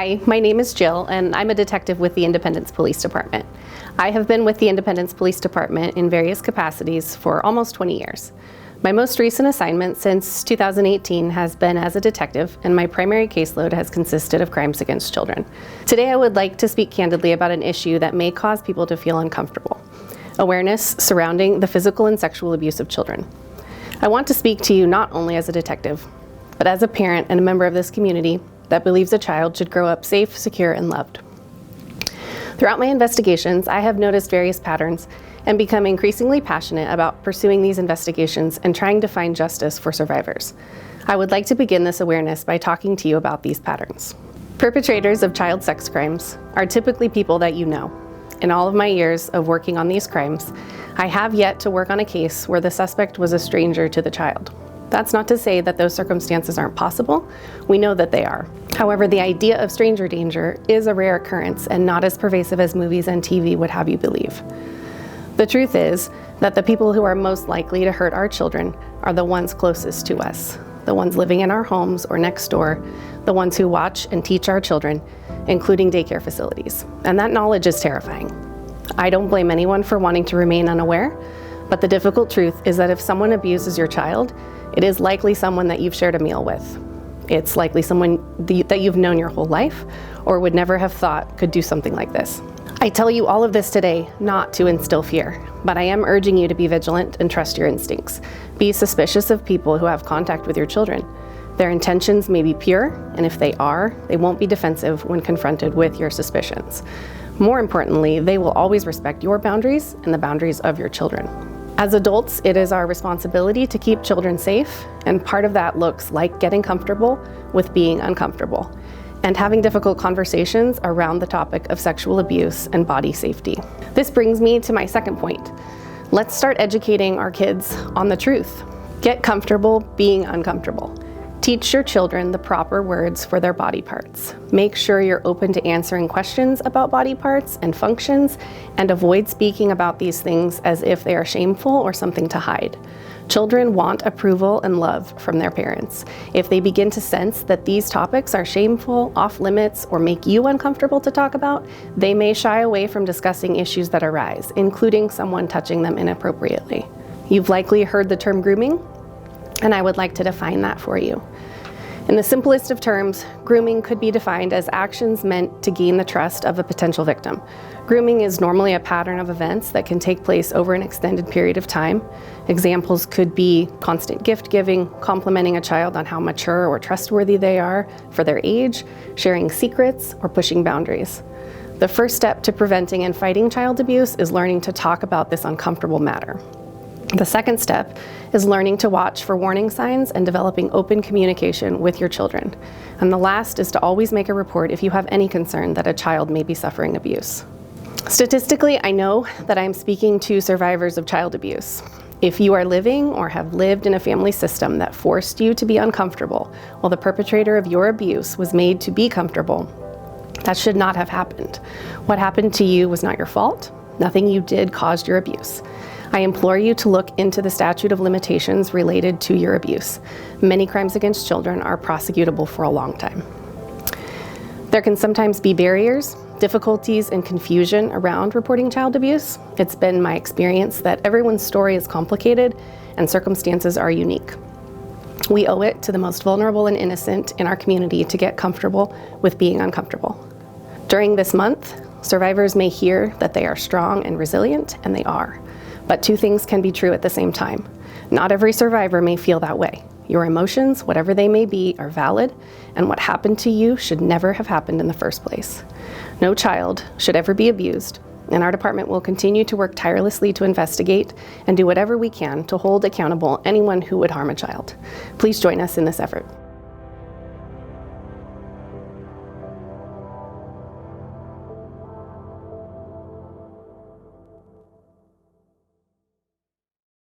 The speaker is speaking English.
Hi, my name is Jill, and I'm a detective with the Independence Police Department. I have been with the Independence Police Department in various capacities for almost 20 years. My most recent assignment since 2018 has been as a detective, and my primary caseload has consisted of crimes against children. Today I would like to speak candidly about an issue that may cause people to feel uncomfortable: awareness surrounding the physical and sexual abuse of children. I want to speak to you not only as a detective, but as a parent and a member of this community that believes a child should grow up safe, secure, and loved. Throughout my investigations, I have noticed various patterns and become increasingly passionate about pursuing these investigations and trying to find justice for survivors. I would like to begin this awareness by talking to you about these patterns. Perpetrators of child sex crimes are typically people that you know. In all of my years of working on these crimes, I have yet to work on a case where the suspect was a stranger to the child. That's not to say that those circumstances aren't possible. We know that they are. However, the idea of stranger danger is a rare occurrence and not as pervasive as movies and TV would have you believe. The truth is that the people who are most likely to hurt our children are the ones closest to us, the ones living in our homes or next door, the ones who watch and teach our children, including daycare facilities. And that knowledge is terrifying. I don't blame anyone for wanting to remain unaware, but the difficult truth is that if someone abuses your child, it is likely someone that you've shared a meal with. It's likely someone that you've known your whole life or would never have thought could do something like this. I tell you all of this today not to instill fear, but I am urging you to be vigilant and trust your instincts. Be suspicious of people who have contact with your children. Their intentions may be pure, and if they are, they won't be defensive when confronted with your suspicions. More importantly, they will always respect your boundaries and the boundaries of your children. As adults, it is our responsibility to keep children safe, and part of that looks like getting comfortable with being uncomfortable and having difficult conversations around the topic of sexual abuse and body safety. This brings me to my second point. Let's start educating our kids on the truth. Get comfortable being uncomfortable. Teach your children the proper words for their body parts. Make sure you're open to answering questions about body parts and functions, and avoid speaking about these things as if they are shameful or something to hide. Children want approval and love from their parents. If they begin to sense that these topics are shameful, off limits, or make you uncomfortable to talk about, they may shy away from discussing issues that arise, including someone touching them inappropriately. You've likely heard the term grooming, and I would like to define that for you. In the simplest of terms, grooming could be defined as actions meant to gain the trust of a potential victim. Grooming is normally a pattern of events that can take place over an extended period of time. Examples could be constant gift giving, complimenting a child on how mature or trustworthy they are for their age, sharing secrets, or pushing boundaries. The first step to preventing and fighting child abuse is learning to talk about this uncomfortable matter. The second step is learning to watch for warning signs and developing open communication with your children. And the last is to always make a report if you have any concern that a child may be suffering abuse. Statistically, I know that I'm speaking to survivors of child abuse. If you are living or have lived in a family system that forced you to be uncomfortable while the perpetrator of your abuse was made to be comfortable, that should not have happened. What happened to you was not your fault. Nothing you did caused your abuse. I implore you to look into the statute of limitations related to your abuse. Many crimes against children are prosecutable for a long time. There can sometimes be barriers, difficulties, and confusion around reporting child abuse. It's been my experience that everyone's story is complicated and circumstances are unique. We owe it to the most vulnerable and innocent in our community to get comfortable with being uncomfortable. During this month, survivors may hear that they are strong and resilient, and they are. But two things can be true at the same time. Not every survivor may feel that way. Your emotions, whatever they may be, are valid, and what happened to you should never have happened in the first place. No child should ever be abused, and our department will continue to work tirelessly to investigate and do whatever we can to hold accountable anyone who would harm a child. Please join us in this effort.